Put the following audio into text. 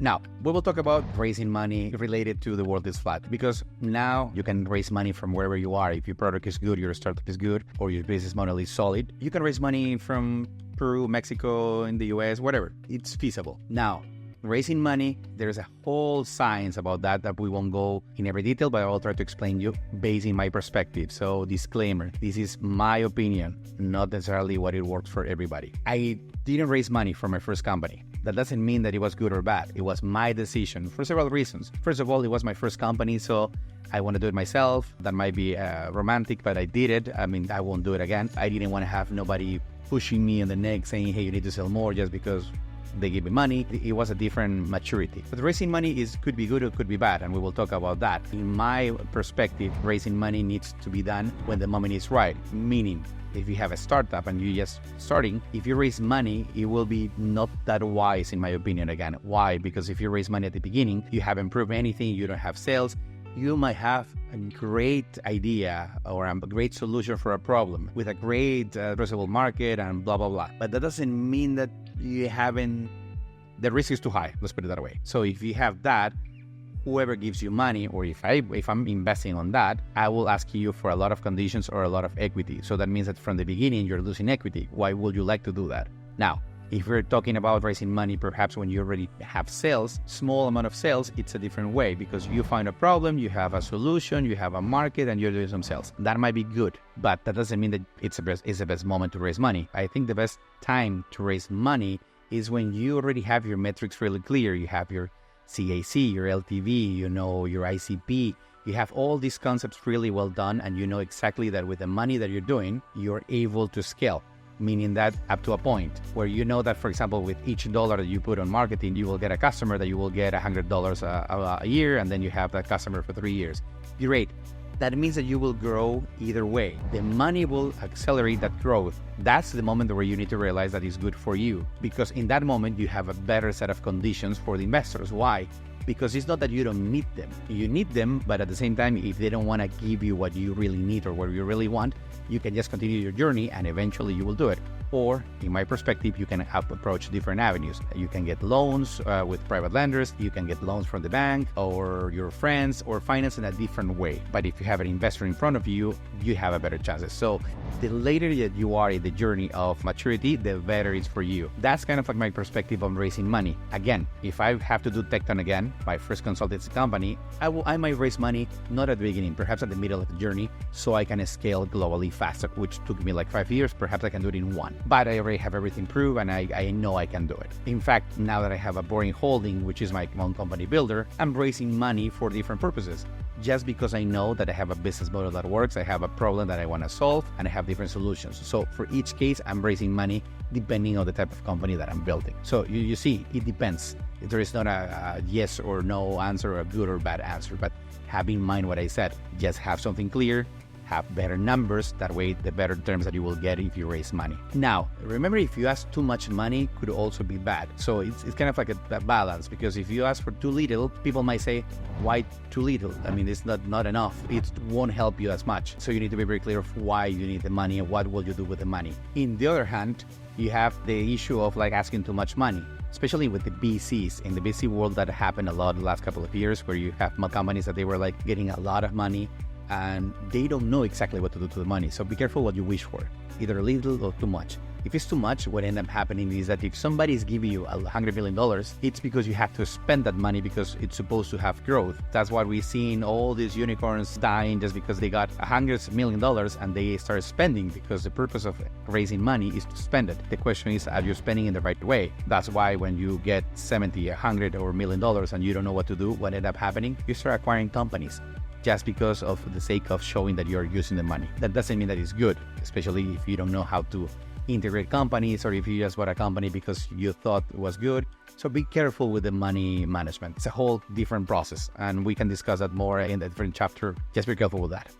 Now, we will talk about raising money related to the world is flat, because now you can raise money from wherever you are. If your product is good, your startup is good, or your business model is solid, you can raise money from Peru, Mexico, in the US, whatever. It's feasible. Now, raising money, there's a whole science about that we won't go in every detail, but I'll try to explain you based in my perspective. So disclaimer, this is my opinion, not necessarily what it works for everybody. I didn't raise money for my first company. That doesn't mean that it was good or bad. It was my decision for several reasons. First of all, it was my first company, so I want to do it myself. That might be romantic, but I did it. I mean, I won't do it again. I didn't want to have nobody pushing me in the neck saying, hey, you need to sell more just because they give me money. It was a different maturity. But raising money could be good or could be bad, and we will talk about that. In my perspective, raising money needs to be done when the moment is right. Meaning, if you have a startup and you're just starting, if you raise money, it will be not that wise, in my opinion. Again, why? Because if you raise money at the beginning, you haven't proven anything, you don't have sales, you might have a great idea or a great solution for a problem with a great addressable market and blah, blah, blah. But that doesn't mean that you haven't, the risk is too high, let's put it that way. So if you have that, whoever gives you money, or if I'm investing on that, I will ask you for a lot of conditions or a lot of equity. So that means that from the beginning, you're losing equity. Why would you like to do that? Now, if we're talking about raising money, perhaps when you already have sales, small amount of sales, it's a different way, because you find a problem, you have a solution, you have a market, and you're doing some sales. That might be good, but that doesn't mean that it's the best moment to raise money. I think the best time to raise money is when you already have your metrics really clear. You have your CAC, your LTV, you know, your ICP. You have all these concepts really well done, and you know exactly that with the money that you're doing, you're able to scale. Meaning that up to a point where you know that, for example, with each dollar that you put on marketing, you will get a customer that you will get $100 a year, and then you have that customer for 3 years. Great. That means that you will grow either way. The money will accelerate that growth. That's the moment where you need to realize that it's good for you, because in that moment, you have a better set of conditions for the investors. Why? Because it's not that you don't need them. You need them, but at the same time, if they don't want to give you what you really need or what you really want, you can just continue your journey and eventually you will do it. Or, in my perspective, you can approach different avenues. You can get loans with private lenders, you can get loans from the bank or your friends, or finance in a different way. But if you have an investor in front of you, you have a better chances. So the later that you are in the journey of maturity, the better it's for you. That's kind of like my perspective on raising money. Again, if I have to do Tecton again, my first consultancy company, I might raise money not at the beginning, perhaps at the middle of the journey, so I can scale globally faster, which took me like 5 years. Perhaps I can do it in 1. But I already have everything proved, and I know I can do it. In fact, now that I have a boring holding, which is my own company builder, I'm raising money for different purposes. Just because I know that I have a business model that works, I have a problem that I want to solve, and I have different solutions. So for each case, I'm raising money depending on the type of company that I'm building. So you see, it depends. There is not a yes or no answer, or a good or bad answer, but have in mind what I said. Just have something clear, have better numbers. That way, the better terms that you will get if you raise money. Now, remember, if you ask too much money, could also be bad. So it's kind of like a balance, because if you ask for too little, people might say, why too little? I mean, it's not enough. It won't help you as much. So you need to be very clear of why you need the money and what will you do with the money. In the other hand, you have the issue of like asking too much money, especially with the VCs. In the VC world, that happened a lot in the last couple of years, where you have companies that they were like getting a lot of money, and they don't know exactly what to do to the money. So be careful what you wish for, either a little or too much. If it's too much, what ends up happening is that if somebody is giving you $100 million, it's because you have to spend that money because it's supposed to have growth. That's why we're seeing all these unicorns dying just because they got $100 million and they start spending, because the purpose of raising money is to spend it. The question is, are you spending in the right way? That's why when you get 70, 100 or $1 million and you don't know what to do, what ends up happening? You start acquiring companies just because of the sake of showing that you're using the money. That doesn't mean that it's good, especially if you don't know how to integrate companies, or if you just bought a company because you thought it was good. So be careful with the money management. It's a whole different process, and we can discuss that more in a different chapter. Just be careful with that.